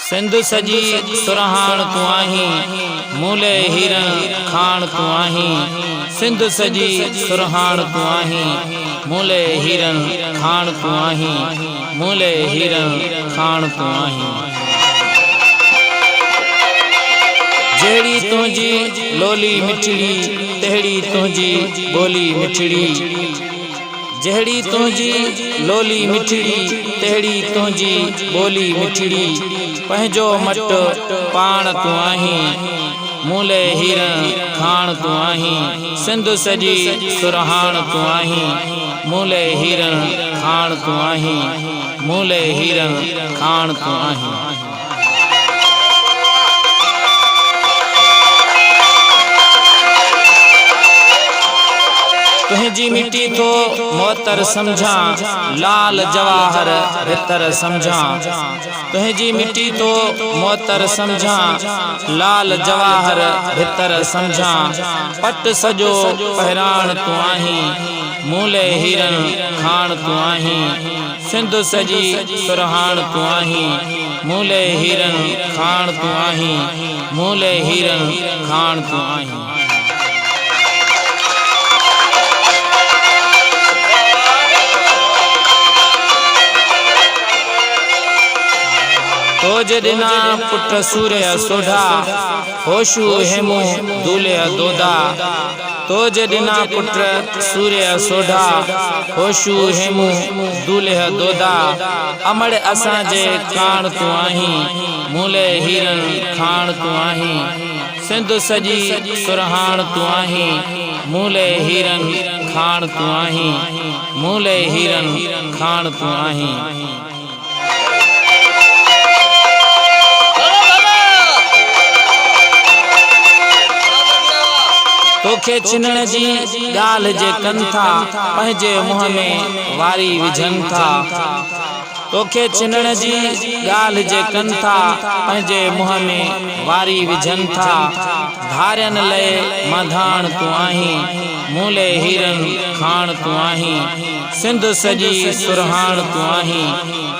सिंध सजी सुरहान तू आहीं, मूले हीरन खान तू आहीं। सिंध सजी सुरहान तू आहीं, मूले हीरन खान तू आहीं। मूले हीरन खान तू आहीं। जेड़ी तुझी लोली मिठड़ी, तेड़ी तुझी बोली मिठड़ी। जेड़ी तुझी लोली मिठड़ी, तेड़ी तुझी बोली मिठड़ी। पंहिंजो मट पाण तू आहीं, मूले हीरन खान तू आहीं। सिंध सजी सुरहान तू आहीं, मूले हीरन खान तू आहीं। मूले हीरन खान तू आहीं। तुझी मिट्टी तो मोतर समझा, लाल जवाहर भितर समझा। तुझी मिट्टी तो मोतर समझा, लाल जवाहर भितर समझा। पट सजो पहरान तू आहीं, मूले हीरन खान तू आहीं। सिंध सजी सुरहान तू आहीं, मूले हीरन खान तू आहीं। मूले हीरन खान तू आहीं। तोजे दिना पुट सूर्य सोढ़ा, होशु हेमु दूल्हे दोदा। तोजे दिना पुट सूर्य सोढ़ा, होशु हेमु दूल्हे दोदा। अमड़ असांजे कान तू आहीं, मूले हीरन खान तू आहीं। सिंध सजी सुरहान तू आहीं, मूले हीरन खान तू आहीं। मूले हीरन खान तू आहीं। तोखे चिन्हण जी गाल जे कन था, पंहिंजे मुंह में वारी विझन था। तोखे चिन्हण जी गाल जे कन था, पंहिंजे मुंह में वारी विझन था। धारन लय मधान तू आहीं, मूले हीरन खान तू आहीं। सिंध सजी सुरहान तू आहीं,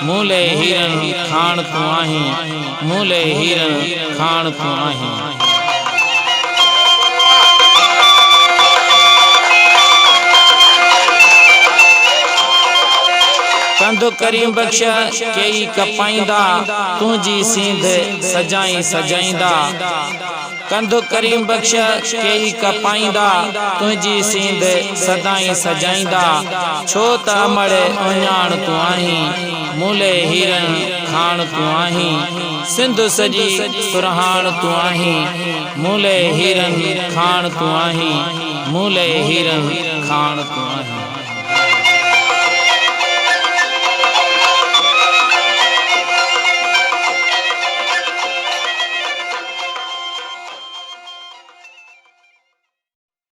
मूले हीरन खान तू आहीं। मूले हीरन खान तू आहीं। कंध करीम बख्श कई कपाईंदा, तुझी सींध सजाई सजाईंदा। कंध करीम बख्श कई कपाईंदा, तुझी सींध सदाई सजाईंदा। छो त अमड़ उञाण तू आहीं, मूले हीरन खान तू आहीं। सिंध सजी सुरहान तू आहीं, मूले हीरन खान तू आहीं। मूले हीरन खान तू आहीं।